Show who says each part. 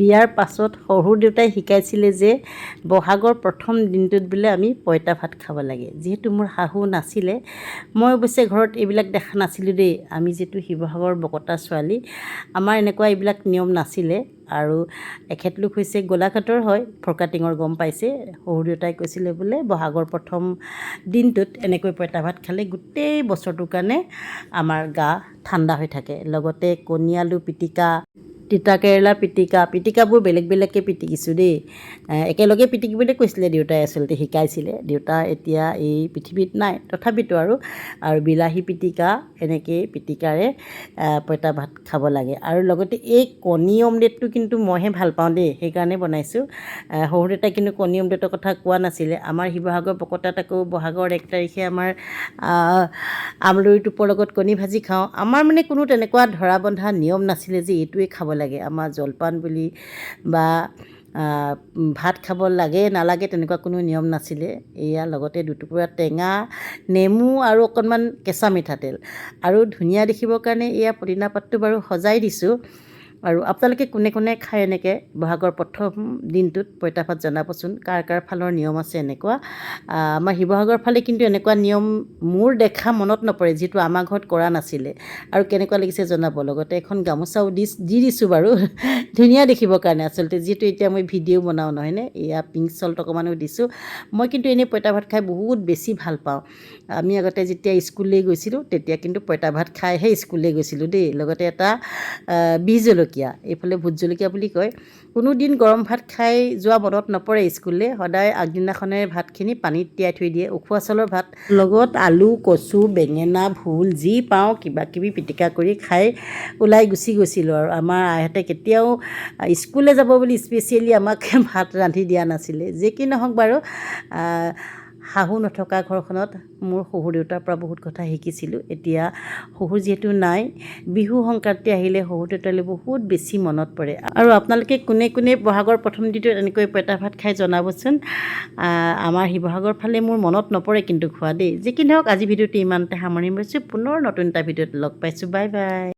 Speaker 1: বিয়াৰ পাছত শহুৰ দেউতাই শিকাইছিলে যে বহাগৰ প্ৰথম দিনটোত বোলে আমি পঁইতা ভাত খাব লাগে। যিহেতু মোৰ শাহু নাছিলে, মই অৱশ্যে ঘৰত এইবিলাক দেখা নাছিলোঁ দেই। আমি যিহেতু শিৱসাগৰ বকতা ছোৱালী, আমাৰ এনেকুৱা এইবিলাক নিয়ম নাছিলে। আৰু এখেতলোক হৈছে গোলাঘাটৰ হয়, ফৰকাটিঙৰ গম পাইছে। শহুৰ দেউতাই কৈছিলে বোলে বহাগৰ প্ৰথম দিনটোত এনেকৈ পঁইতা ভাত খালে গোটেই বছৰটোৰ কাৰণে আমাৰ গা ঠাণ্ডা হৈ থাকে। লগতে কণী আলু পিটিকা, তিতা কেৰেলা পিটিকাবোৰ বেলেগ বেলেগকৈ পিটিকিছোঁ দেই। একেলগে পিটিকিবলৈ কৈছিলে দেউতাই, আচলতে শিকাইছিলে। দেউতা এতিয়া এই পৃথিৱীত নাই, তথাপিতো আৰু বিলাহী পিটিকা এনেকৈ পিটিকাৰে পঁইতা ভাত খাব লাগে। আৰু লগতে এই কণী অমলেটটো কিন্তু মইহে ভাল পাওঁ দেই, সেইকাৰণে বনাইছোঁ। শহুৰ দেউতাই কিন্তু কণী অমলেটৰ কথা কোৱা নাছিলে। আমাৰ শিৱসাগৰ বকতাত আকৌ বহাগৰ 1 তাৰিখে আমাৰ আমৰলি টোপৰ লগত কণী ভাজি খাওঁ। আমাৰ মানে কোনো তেনেকুৱা ধৰা বন্ধা নিয়ম নাছিলে যে এইটোৱে খাব লাগে। আমাৰ জলপান বুলি বা ভাত খাব লাগে নালাগে তেনেকুৱা কোনো নিয়ম নাছিলে। এয়া লগতে দুটুকুৰা টেঙা, নেমু আৰু অকণমান কেঁচা মিঠাতেল আৰু ধুনীয়া দেখিবৰ কাৰণে এয়া পদিনা পাতটো বাৰু সজাই দিছোঁ। আৰু আপোনালোকে কোনে কোনে খায় এনেকৈ বহাগৰ প্ৰথম দিনটোত পঁইতা ভাত জনাবচোন, কাৰ কাৰ ফালৰ নিয়ম আছে এনেকুৱা। আমাৰ শিৱসাগৰ ফালে কিন্তু এনেকুৱা নিয়ম মোৰ দেখা মনত নপৰে, যিটো আমাৰ ঘৰত কৰা নাছিলে। আৰু কেনেকুৱা লাগিছে জনাব। লগতে এখন গামোচাও দি দিছোঁ বাৰু, ধুনীয়া দেখিবৰ কাৰণে আচলতে, যিহেতু এতিয়া মই ভিডিঅ' বনাওঁ নহয়নে। এয়া পিংক চল্ট অকণমানো দিছোঁ। মই কিন্তু এনেই পঁইতা ভাত খাই বহুত বেছি ভাল পাওঁ। আমি আগতে যেতিয়া স্কুললৈ গৈছিলোঁ তেতিয়া কিন্তু পঁইতা ভাত খাইহে স্কুললৈ গৈছিলোঁ দেই। লগতে এটা বি জলকীয়া, এইফালে ভোট জলকীয়া বুলি কয়। কোনো দিন গৰম ভাত খাই যোৱা মনত নপৰে স্কুললৈ। সদায় আগদিনাখনে ভাতখিনি পানীত তিয়াই থৈ দিয়ে, উখোৱা চাউলৰ ভাত। লগত আলু, কচু, বেঙেনা, ভোল যি পাওঁ কিবাকিবি পিটিকা কৰি খাই ওলাই গুচি গৈছিলোঁ। আৰু আমাৰ আইহঁতে কেতিয়াও স্কুললৈ যাব বুলি স্পেচিয়েলি আমাক ভাত ৰান্ধি দিয়া নাছিলে। যি কি নহওক বাৰু, শাহু নথকা ঘৰখনত মোৰ শহুৰ দেউতাৰ পৰা বহুত কথা শিকিছিলোঁ। এতিয়া শহুৰ যিহেতু নাই, বিহু সংক্ৰান্তি আহিলে শহুৰ দেউতালৈ বহুত বেছি মনত পৰে। আৰু আপোনালোকে কোনে কোনে বহাগৰ প্ৰথম দিনটোত এনেকৈ পঁইতা ভাত খাই জনাবচোন। আমাৰ শিৱসাগৰ ফালে মোৰ মনত নপৰে কিন্তু খোৱা দেই। যি কি নহওক আজি ভিডিঅ'টো ইমানতে সামৰণি মাৰিছোঁ। পুনৰ নতুন এটা ভিডিঅ'ত লগ পাইছোঁ। Bye bye.